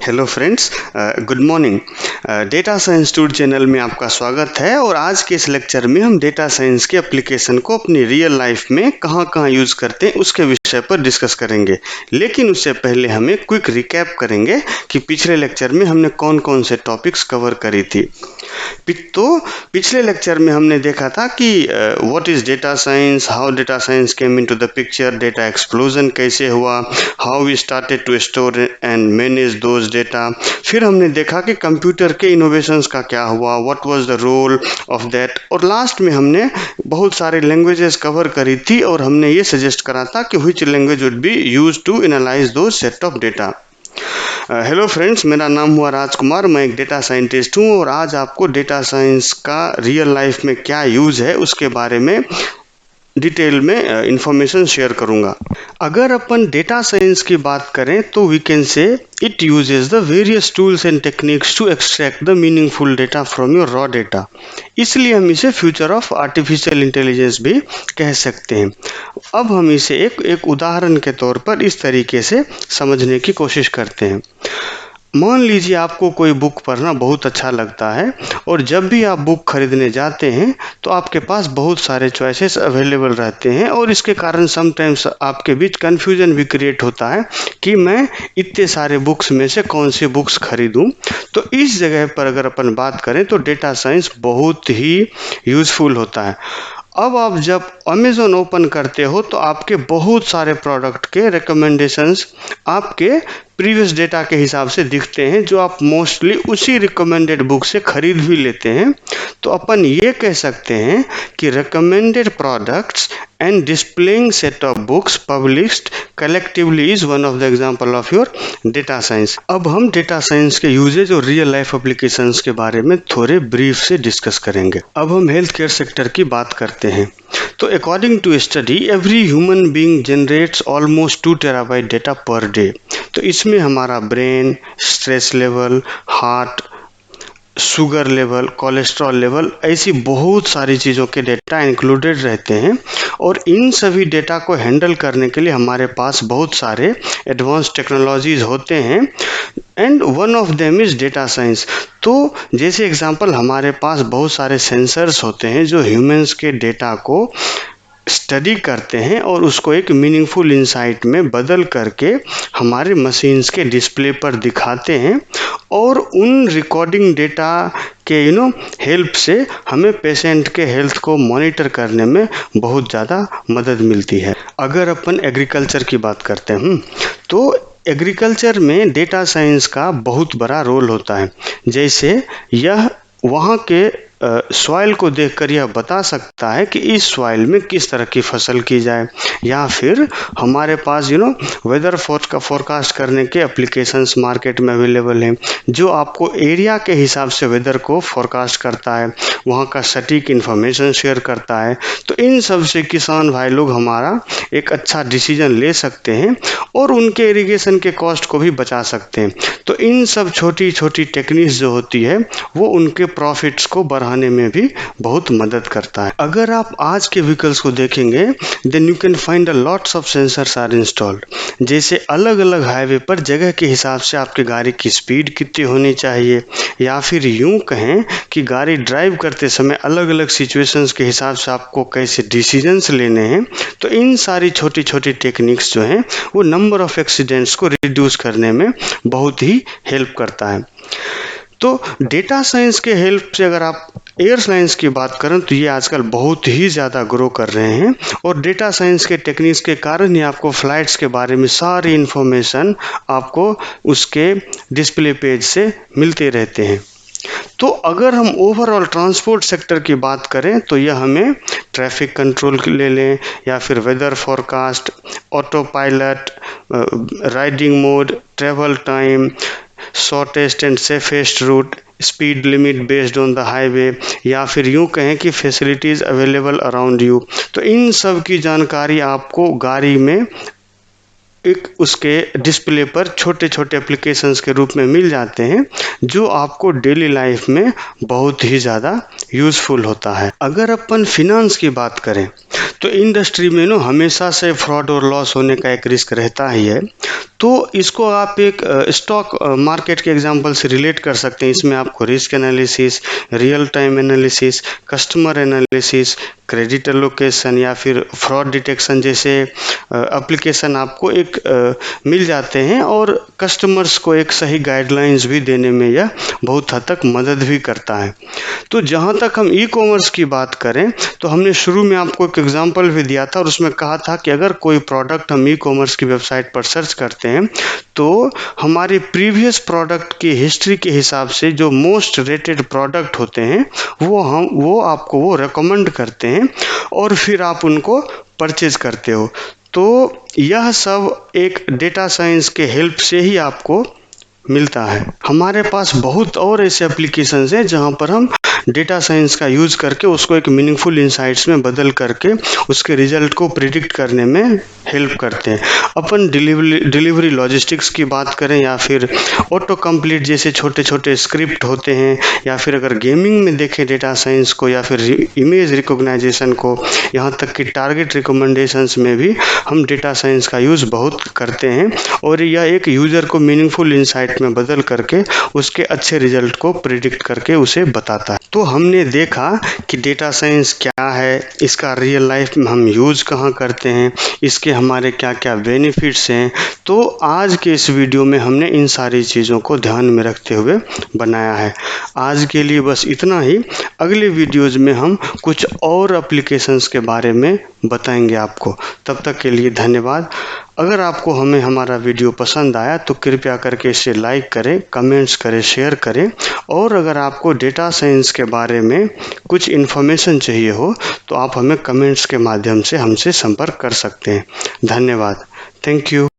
Hello friends, good morning. Data science tour channel में आपका स्वागत है और आज के इस लेक्चर में हम डेटा साइंस के एप्लीकेशन को अपनी रियल लाइफ में कहाँ यूज़ करते हैं उसके विषय पर डिस्कस करेंगे। लेकिन उससे पहले हम एक क्विक रिकैप करेंगे कि पिछले लेक्चर में हमने कौन कौन से टॉपिक्स कवर करी थी। तो पिछले लेक्चर में हमने देखा था कि what is data science, how data science came into the picture, data explosion कैसे हुआ, how we started to store and manage those data. फिर हमने देखा कि कंप्यूटर के इनोवेशंस का क्या हुआ, what was the role of that. और लास्ट में हमने बहुत सारे लैंग्वेजेस कवर करी थी और हमने ये सजेस्ट करा था कि which language would be used to analyse those set of data. Hello friends, मेरा नाम हुआ राजकुमार, मैं एक डेटा साइंटिस्ट हूँ और आज आपको डेटा साइंस का रियल लाइफ में क्या यूज़ है उसके बारे में डिटेल में इंफॉर्मेशन शेयर करूंगा। अगर अपन डेटा साइंस की बात करें तो we can say it uses the various tools and techniques to extract the meaningful data from your raw data. इसलिए हम इसे फ्यूचर ऑफ आर्टिफिशियल इंटेलिजेंस भी कह सकते हैं। अब हम इसे एक उदाहरण के तौर पर इस तरीके से समझने की कोशिश करते हैं। मान लीजिए आपको कोई बुक पढ़ना बहुत अच्छा लगता है और जब भी आप बुक खरीदने जाते हैं तो आपके पास बहुत सारे चॉइसेस अवेलेबल रहते हैं और इसके कारण समटाइम्स आपके बीच कन्फ्यूजन भी क्रिएट होता है कि मैं इतने सारे बुक्स में से कौन सी बुक्स खरीदूं। तो इस जगह पर अगर अपन बात करें तो डेटा साइंस बहुत ही यूज़फुल होता है। अब आप जब अमेज़न ओपन करते हो तो आपके बहुत सारे प्रोडक्ट के रिकमेंडेशंस आपके प्रीवियस डेटा के हिसाब से दिखते हैं जो आप मोस्टली उसी रिकमेंडेड बुक से खरीद भी लेते हैं। तो अपन ये कह सकते हैं कि recommended products and displaying set of books published collectively is one of the example of your data science. अब हम डेटा साइंस के यूजेज और रियल लाइफ एप्लीकेशंस के बारे में थोड़े ब्रीफ से डिस्कस करेंगे। अब हम हेल्थ केयर सेक्टर की बात करते हैं। तो according to study every human being generates almost 2 terabyte data per day. तो इसमें हमारा brain, stress level, heart, sugar level, cholesterol level, ऐसी बहुत सारी चीज़ों के डेटा इंक्लूडेड रहते हैं और इन सभी डेटा को हैंडल करने के लिए हमारे पास बहुत सारे एडवांस टेक्नोलॉजीज़ होते हैं and one of them is data science. तो जैसे एग्जांपल हमारे पास बहुत सारे सेंसर्स होते हैं जो ह्यूमंस के डेटा को स्टडी करते हैं और उसको एक मीनिंगफुल इंसाइट में बदल करके हमारे मशीन्स के डिस्प्ले पर दिखाते हैं और उन रिकॉर्डिंग डेटा के हेल्प से हमें पेशेंट के हेल्थ को मॉनिटर करने में बहुत ज़्यादा मदद मिलती है। अगर अपन एग्रीकल्चर की बात करते हैं तो एग्रीकल्चर में डेटा साइंस का बहुत बड़ा रोल होता है। जैसे यह वहाँ के सॉइल को देखकर यह बता सकता है कि इस सॉइल में किस तरह की फसल की जाए, या फिर हमारे पास वेदर फोरकास्ट करने के एप्लीकेशंस मार्केट में अवेलेबल हैं जो आपको एरिया के हिसाब से वेदर को फोरकास्ट करता है, वहाँ का सटीक इन्फॉर्मेशन शेयर करता है। तो इन सब से किसान भाई लोग हमारा एक अच्छा डिसीजन ले सकते हैं और उनके इरिगेशन के कॉस्ट को भी बचा सकते हैं। तो इन सब छोटी छोटी टेक्निक्स जो होती है वो उनके प्रॉफिट्स को बढ़ाने में भी बहुत मदद करता है। अगर आप आज के व्हीकल्स को देखेंगे then you can find a lots of sensors are installed. जैसे अलग अलग हाईवे पर जगह के हिसाब से आपकी गाड़ी की स्पीड कितनी होनी चाहिए, या फिर यूं कहें कि गाड़ी ड्राइव करते समय अलग अलग सिचुएशंस के हिसाब से आपको कैसे डिसीजंस लेने हैं। तो इन सारी छोटी छोटी टेक्निक्स जो हैं वो नंबर ऑफ एक्सीडेंट्स को रिड्यूस करने में बहुत ही हेल्प करता है। तो डेटा साइंस के हेल्प से अगर आप एयरलाइंस की बात करें तो ये आजकल बहुत ही ज़्यादा ग्रो कर रहे हैं और डेटा साइंस के टेक्निक्स के कारण ही आपको फ़्लाइट्स के बारे में सारी इन्फॉर्मेशन आपको उसके डिस्प्ले पेज से मिलते रहते हैं। तो अगर हम ओवरऑल ट्रांसपोर्ट सेक्टर की बात करें तो यह हमें ट्रैफिक कंट्रोल ले लें या फिर weather forecast, autopilot, riding mode, travel time, shortest and safest route, speed limit based on the highway, या फिर यूं कहें कि फैसिलिटीज़ अवेलेबल अराउंड यू। तो इन सब की जानकारी आपको गाड़ी में एक उसके डिस्प्ले पर छोटे छोटे एप्लीकेशंस के रूप में मिल जाते हैं जो आपको डेली लाइफ में बहुत ही ज़्यादा यूज़फुल होता है। अगर अपन फिनांस की बात करें तो इंडस्ट्री में ना हमेशा से फ्रॉड और लॉस होने का एक रिस्क रहता ही है। तो इसको आप एक स्टॉक मार्केट के एग्जांपल से रिलेट कर सकते हैं। इसमें आपको risk analysis, real time analysis, customer analysis, credit allocation या फिर फ्रॉड डिटेक्शन जैसे एप्लीकेशन आपको एक मिल जाते हैं और कस्टमर्स को एक सही गाइडलाइंस भी देने में यह बहुत हद तक मदद भी करता है। तो जहाँ तक हम ई कॉमर्स की बात करें तो हमने शुरू में आपको एक एग्जांपल भी दिया था और उसमें कहा था कि अगर कोई प्रोडक्ट हम ई कॉमर्स की वेबसाइट पर सर्च करते हैं तो हमारे प्रीवियस प्रोडक्ट की हिस्ट्री के हिसाब से जो मोस्ट रेटेड प्रोडक्ट होते हैं वो आपको वो रेकमेंड करते हैं और फिर आप उनको परचेज करते हो। तो यह सब एक डेटा साइंस के हेल्प से ही आपको मिलता है। हमारे पास बहुत और ऐसे एप्लीकेशंस हैं जहां पर हम डेटा साइंस का यूज़ करके उसको एक मीनिंगफुल इंसाइट्स में बदल करके उसके रिजल्ट को प्रिडिक्ट करने में हेल्प करते हैं। अपन डिलीवरी लॉजिस्टिक्स की बात करें या फिर ऑटो कंप्लीट जैसे छोटे छोटे स्क्रिप्ट होते हैं, या फिर अगर गेमिंग में देखें डेटा साइंस को, या फिर इमेज रिकॉग्नाइजेशन को, यहाँ तक कि टारगेट रिकमेंडेशंस में भी हम डेटा साइंस का यूज़ बहुत करते हैं और यह एक यूज़र को मीनिंगफुल इंसाइट में बदल करके उसके अच्छे रिजल्ट को प्रिडिक्ट करके उसे बताता है। तो हमने देखा कि डेटा साइंस क्या है, इसका रियल लाइफ में हम यूज़ कहाँ करते हैं, इसके हमारे क्या क्या बेनिफिट्स हैं। तो आज के इस वीडियो में हमने इन सारी चीज़ों को ध्यान में रखते हुए बनाया है। आज के लिए बस इतना ही। अगले वीडियोज़ में हम कुछ और एप्लीकेशंस के बारे में बताएंगे आपको। तब तक के लिए धन्यवाद। अगर आपको हमारा वीडियो पसंद आया तो कृपया करके इसे लाइक करें, कमेंट्स करें, शेयर करें और अगर आपको डेटा साइंस के बारे में कुछ इन्फॉर्मेशन चाहिए हो तो आप हमें कमेंट्स के माध्यम से हमसे संपर्क कर सकते हैं। धन्यवाद। Thank you.